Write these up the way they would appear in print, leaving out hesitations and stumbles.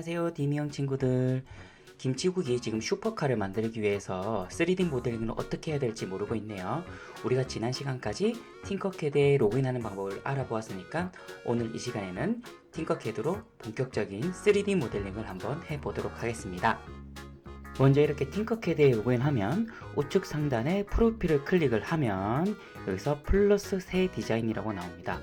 안녕하세요, 디미형 친구들. 김치국이 지금 슈퍼카를 만들기 위해서 3D 모델링을 어떻게 해야 될지 모르고 있네요. 우리가 지난 시간까지 팅커캐드에 로그인하는 방법을 알아보았으니까 오늘 이 시간에는 팅커캐드로 본격적인 3D 모델링을 한번 해보도록 하겠습니다. 먼저 이렇게 팅커캐드에 로그인하면 우측 상단에 프로필을 클릭을 하면 여기서 플러스 새 디자인이라고 나옵니다.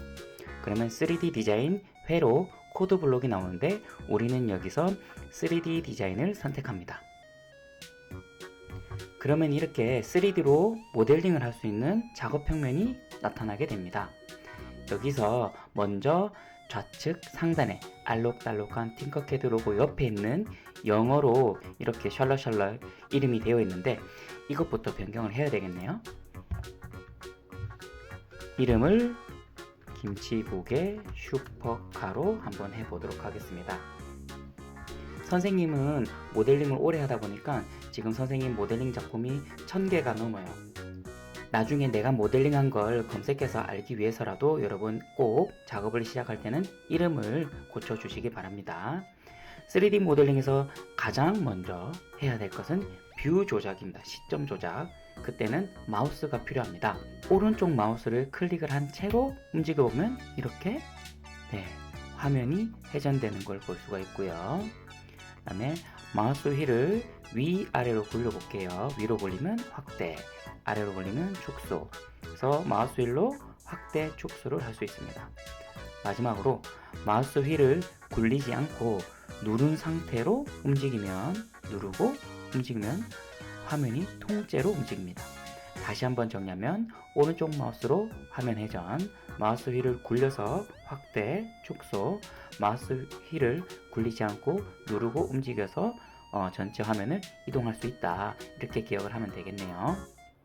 그러면 3D 디자인 회로 코드 블록이 나오는데 우리는 여기서 3D 디자인을 선택합니다. 그러면 이렇게 3D로 모델링을 할 수 있는 작업 평면이 나타나게 됩니다. 여기서 먼저 좌측 상단에 알록달록한 팅커캐드 로고 옆에 있는 영어로 이렇게 샬럿샬럿 이름이 되어 있는데 이것부터 변경을 해야 되겠네요. 이름을 김치국의 슈퍼카로 한번 해보도록 하겠습니다. 선생님은 모델링을 오래 하다 보니까 지금 선생님 모델링 작품이 1000개가 넘어요. 나중에 내가 모델링한 걸 검색해서 알기 위해서라도 여러분 꼭 작업을 시작할 때는 이름을 고쳐주시기 바랍니다. 3D 모델링에서 가장 먼저 해야 될 것은 뷰 조작입니다. 시점 조작. 그때는 마우스가 필요합니다. 오른쪽 마우스를 클릭을 한 채로 움직여 보면 이렇게 화면이 회전되는 걸 볼 수가 있고요. 그 다음에 마우스 휠을 위아래로 굴려볼게요. 위로 올리면 확대, 아래로 올리면 축소. 그래서 마우스 휠로 확대, 축소를 할 수 있습니다. 마지막으로 마우스 휠을 굴리지 않고 누른 상태로 누르고 움직이면 화면이 통째로 움직입니다. 다시 한번 정리하면 오른쪽 마우스로 화면 회전, 마우스 휠을 굴려서 확대, 축소, 마우스 휠을 굴리지 않고 누르고 움직여서 전체 화면을 이동할 수 있다. 이렇게 기억을 하면 되겠네요.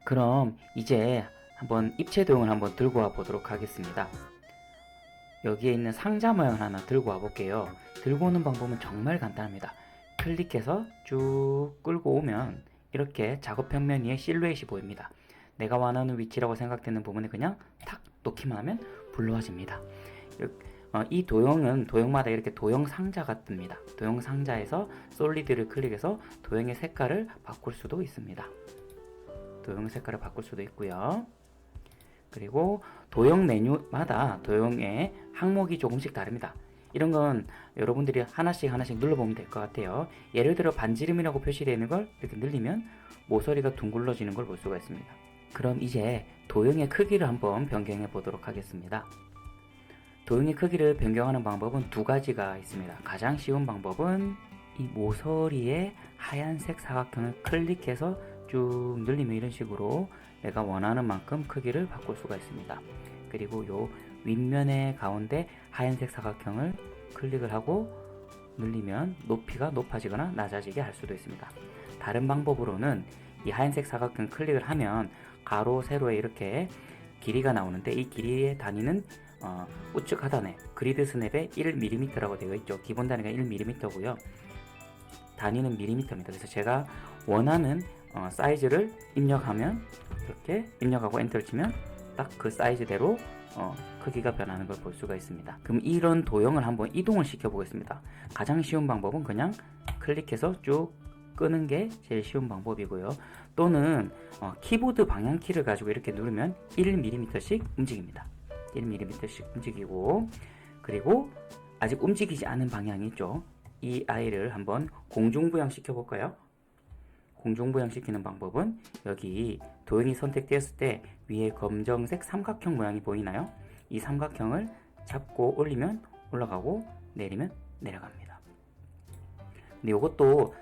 그럼 이제 한번 입체 도형을 한번 들고 와 보도록 하겠습니다. 여기에 있는 상자 모양을 하나 들고 와 볼게요. 들고 오는 방법은 정말 간단합니다. 클릭해서 쭉 끌고 오면 이렇게 작업 평면 위에 실루엣이 보입니다. 내가 원하는 위치라고 생각되는 부분에 그냥 탁 놓기만 하면 불러와집니다. 이 도형은 도형마다 이렇게 도형 상자가 뜹니다. 도형 상자에서 솔리드를 클릭해서 도형의 색깔을 바꿀 수도 있습니다. 도형 색깔을 바꿀 수도 있고요. 그리고 도형 메뉴마다 도형의 항목이 조금씩 다릅니다. 이런 건 여러분들이 하나씩 눌러보면 될 것 같아요. 예를 들어 반지름이라고 표시되어 있는 걸 이렇게 늘리면 모서리가 둥글러지는 걸 볼 수가 있습니다. 그럼 이제 도형의 크기를 한번 변경해 보도록 하겠습니다. 도형의 크기를 변경하는 방법은 두 가지가 있습니다. 가장 쉬운 방법은 이 모서리에 하얀색 사각형을 클릭해서 쭉 늘리면 이런 식으로 내가 원하는 만큼 크기를 바꿀 수가 있습니다. 그리고 요 윗면의 가운데 하얀색 사각형을 클릭을 하고 늘리면 높이가 높아지거나 낮아지게 할 수도 있습니다. 다른 방법으로는 이 하얀색 사각형 클릭을 하면 가로, 세로에 이렇게 길이가 나오는데 이 길이의 단위는 우측 하단에 그리드 스냅에 1mm라고 되어 있죠. 기본 단위가 1mm고요. 단위는 mm입니다. 그래서 제가 원하는 사이즈를 입력하면 이렇게 입력하고 엔터를 치면 딱 그 사이즈대로 크기가 변하는 걸 볼 수가 있습니다. 그럼 이런 도형을 한번 이동을 시켜 보겠습니다. 가장 쉬운 방법은 그냥 클릭해서 쭉 끄는 게 제일 쉬운 방법이고요. 또는 키보드 방향키를 가지고 이렇게 누르면 1mm씩 움직입니다. 1mm씩 움직이고, 그리고 아직 움직이지 않은 방향이 있죠. 이 아이를 한번 공중부양 시켜 볼까요? 공중부양 시키는 방법은 여기 도형이 선택되었을 때 위에 검정색 삼각형 모양이 보이나요? 이 삼각형을 잡고 올리면 올라가고 내리면 내려갑니다. 근데 이것도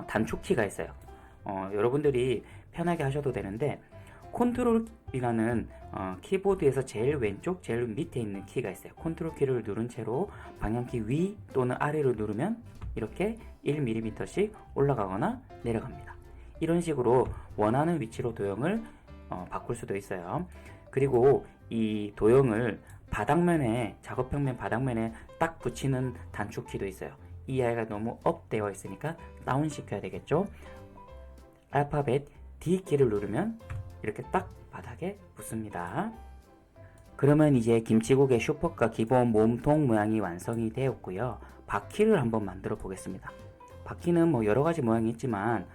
단축키가 있어요. 여러분들이 편하게 하셔도 되는데 컨트롤이라는 키보드에서 제일 왼쪽 제일 밑에 있는 키가 있어요. 컨트롤 키를 누른 채로 방향키 위 또는 아래로 누르면 이렇게 1mm씩 올라가거나 내려갑니다. 이런 식으로 원하는 위치로 도형을 바꿀 수도 있어요. 그리고 이 도형을 바닥면에 작업평면 바닥면에 딱 붙이는 단축키도 있어요. 이 아이가 너무 업 되어 있으니까 다운 시켜야 되겠죠. 알파벳 D 키를 누르면 이렇게 딱 바닥에 붙습니다. 그러면 이제 김치국의 슈퍼카 기본 몸통 모양이 완성이 되었고요. 바퀴를 한번 만들어 보겠습니다. 바퀴는 뭐 여러 가지 모양이 있지만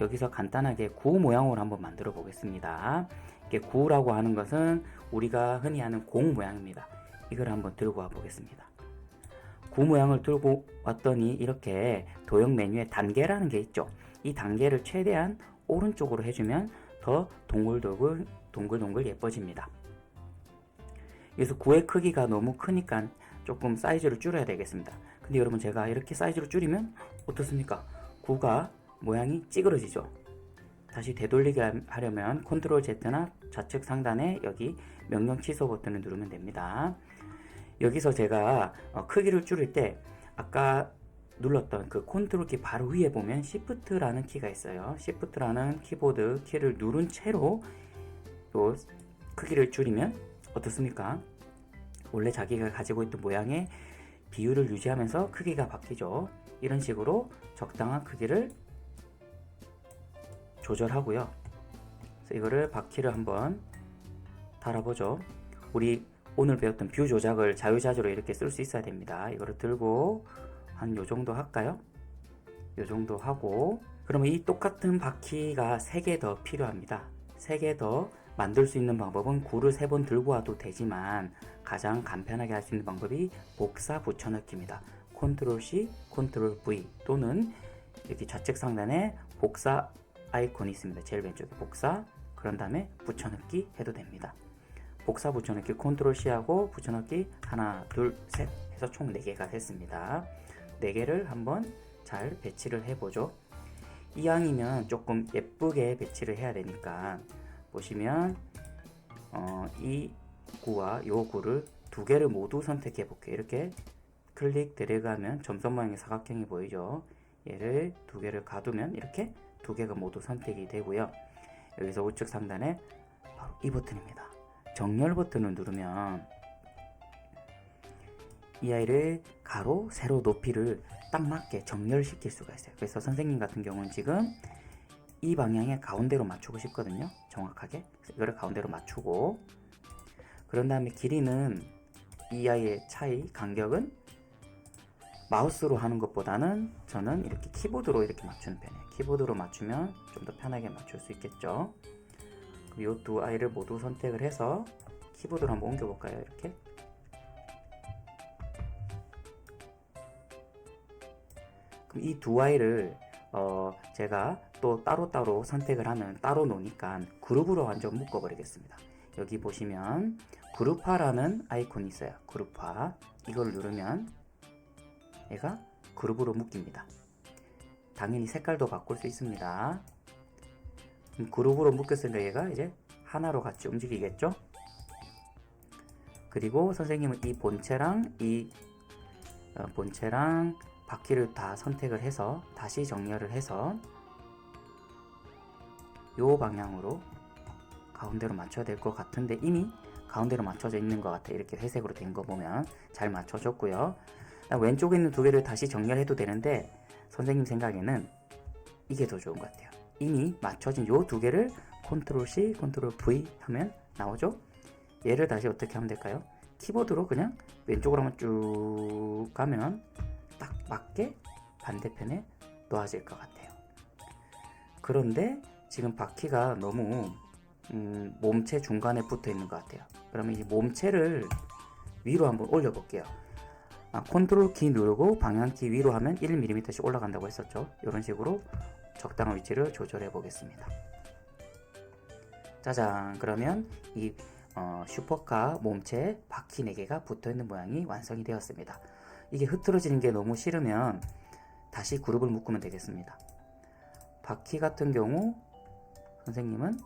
여기서 간단하게 구 모양으로 한번 만들어 보겠습니다. 이게 구라고 하는 것은 우리가 흔히 하는 공 모양입니다. 이걸 한번 들고 와 보겠습니다. 구 모양을 들고 왔더니 이렇게 도형 메뉴에 단계라는 게 있죠. 이 단계를 최대한 오른쪽으로 해주면 더 동글동글 예뻐집니다. 그래서 구의 크기가 너무 크니까 조금 사이즈를 줄여야 되겠습니다. 근데 여러분 제가 이렇게 사이즈를 줄이면 어떻습니까? 구가 모양이 찌그러지죠. 다시 되돌리게 하려면 컨트롤 Z나 좌측 상단에 여기 명령 취소 버튼을 누르면 됩니다. 여기서 제가 크기를 줄일 때 아까 눌렀던 그 컨트롤 키 바로 위에 보면 Shift라는 키가 있어요. Shift라는 키보드 키를 누른 채로 요 크기를 줄이면 어떻습니까? 원래 자기가 가지고 있던 모양의 비율을 유지하면서 크기가 바뀌죠. 이런 식으로 적당한 크기를 조절하고요. 그래서 이거를 바퀴를 한번 달아보죠. 우리 오늘 배웠던 뷰 조작을 자유자재로 이렇게 쓸 수 있어야 됩니다. 이거를 들고 한 요정도 할까요? 요정도 하고, 그러면 이 똑같은 바퀴가 3개 더 필요합니다. 3개 더 만들 수 있는 방법은 구를 3번 들고 와도 되지만 가장 간편하게 할 수 있는 방법이 복사 붙여넣기입니다. 컨트롤 C, 컨트롤 V 또는 여기 좌측 상단에 복사 아이콘이 있습니다. 제일 왼쪽에 복사, 그런 다음에 붙여넣기 해도 됩니다. 복사 붙여넣기 컨트롤 C하고 붙여넣기 하나, 둘, 셋 해서 총 4개가 됐습니다. 4개를 한번 잘 배치를 해보죠. 이왕이면 조금 예쁘게 배치를 해야 되니까 보시면 이 구와 요 구를 2개를 모두 선택해 볼게요. 이렇게 클릭 드래그하면 점선 모양의 사각형이 보이죠. 얘를 2개를 가두면 이렇게 2개가 모두 선택이 되고요. 여기서 우측 상단에 바로 이 버튼입니다. 정렬 버튼을 누르면 이 아이를 가로, 세로 높이를 딱 맞게 정렬시킬 수가 있어요. 그래서 선생님 같은 경우는 지금 이 방향에 가운데로 맞추고 싶거든요. 정확하게. 그래서 이거를 가운데로 맞추고, 그런 다음에 길이는 이 아이의 차이, 간격은 마우스로 하는 것보다는 저는 이렇게 키보드로 이렇게 맞추는 편이에요. 키보드로 맞추면 좀 더 편하게 맞출 수 있겠죠. 이 두 아이를 모두 선택을 해서 키보드로 한번 옮겨볼까요? 이렇게. 그럼 이 두 아이를 제가 또 따로따로 선택을 하면 따로 노니까 그룹으로 완전 묶어버리겠습니다. 여기 보시면 그룹화라는 아이콘이 있어요. 그룹화. 이걸 누르면 얘가 그룹으로 묶입니다. 당연히 색깔도 바꿀 수 있습니다. 그룹으로 묶였으니까 얘가 이제 하나로 같이 움직이겠죠? 그리고 선생님은 이 본체랑 본체랑 바퀴를 다 선택을 해서 다시 정렬을 해서 요 방향으로 가운데로 맞춰야 될 것 같은데 이미 가운데로 맞춰져 있는 것 같아요. 이렇게 회색으로 된 거 보면 잘 맞춰졌고요. 왼쪽에 있는 2개를 다시 정렬해도 되는데 선생님 생각에는 이게 더 좋은 것 같아요. 이미 맞춰진 요 2개를 컨트롤 C, 컨트롤 V 하면 나오죠? 얘를 다시 어떻게 하면 될까요? 키보드로 그냥 왼쪽으로 한번 쭉 가면 딱 맞게 반대편에 놓아질 것 같아요. 그런데 지금 바퀴가 너무 몸체 중간에 붙어 있는 것 같아요. 그러면 이 몸체를 위로 한번 올려 볼게요. 컨트롤 키 누르고 방향키 위로 하면 1mm씩 올라간다고 했었죠. 이런 식으로 적당한 위치를 조절해 보겠습니다. 짜잔, 그러면 이 슈퍼카 몸체 바퀴 4개가 붙어있는 모양이 완성이 되었습니다. 이게 흐트러지는 게 너무 싫으면 다시 그룹을 묶으면 되겠습니다. 바퀴 같은 경우 선생님은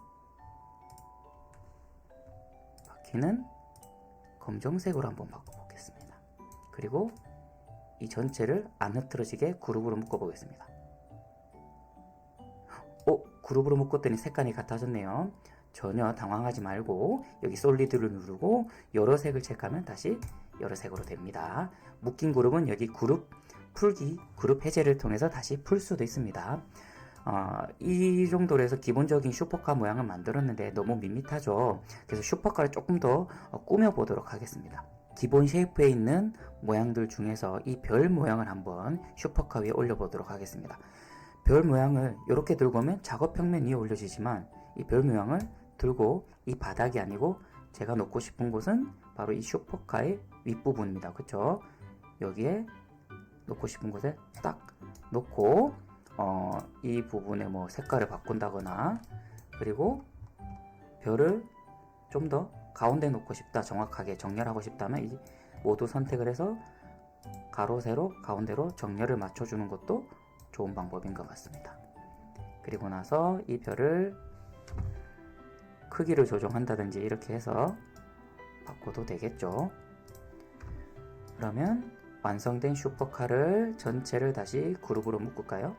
바퀴는 검정색으로 한번 바꿔보겠습니다. 그리고 이 전체를 안 흐트러지게 그룹으로 묶어보겠습니다. 그룹으로 묶었더니 색깔이 같아졌네요. 전혀 당황하지 말고 여기 솔리드를 누르고 여러 색을 체크하면 다시 여러 색으로 됩니다. 묶인 그룹은 여기 그룹 풀기, 그룹 해제를 통해서 다시 풀 수도 있습니다. 이 정도로 해서 기본적인 슈퍼카 모양을 만들었는데 너무 밋밋하죠. 그래서 슈퍼카를 조금 더 꾸며 보도록 하겠습니다. 기본 쉐이프에 있는 모양들 중에서 이 별 모양을 한번 슈퍼카 위에 올려보도록 하겠습니다. 별 모양을 이렇게 들고 오면 작업 평면 위에 올려지지만 이 별 모양을 들고 이 바닥이 아니고 제가 놓고 싶은 곳은 바로 이 슈퍼카의 윗부분입니다. 그쵸? 여기에 놓고 싶은 곳에 딱 놓고 이 부분에 뭐 색깔을 바꾼다거나, 그리고 별을 좀 더 가운데 놓고 싶다, 정확하게 정렬하고 싶다면 이 모두 선택을 해서 가로 세로 가운데로 정렬을 맞춰주는 것도 좋은 방법인 것 같습니다. 그리고 나서 이 별을 크기를 조정한다든지 이렇게 해서 바꿔도 되겠죠. 그러면 완성된 슈퍼카를 전체를 다시 그룹으로 묶을까요?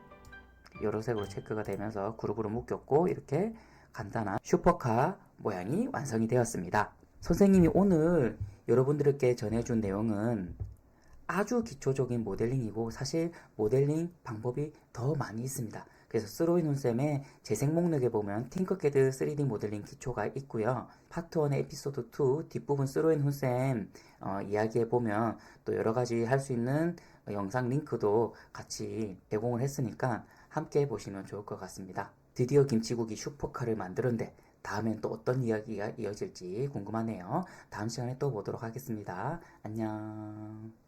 여러 색으로 체크가 되면서 그룹으로 묶였고, 이렇게 간단한 슈퍼카 모양이 완성이 되었습니다. 선생님이 오늘 여러분들께 전해준 내용은 아주 기초적인 모델링이고, 사실 모델링 방법이 더 많이 있습니다. 그래서 스로이 눈쌤의 재생 목록에 보면 팅커캐드 3D 모델링 기초가 있고요. 파트 1의 에피소드 2 뒷부분 스로이 눈쌤 이야기해 보면 또 여러가지 할 수 있는 영상 링크도 같이 제공을 했으니까 함께 보시면 좋을 것 같습니다. 드디어 김치국이 슈퍼카를 만들었는데 다음엔 또 어떤 이야기가 이어질지 궁금하네요. 다음 시간에 또 보도록 하겠습니다. 안녕.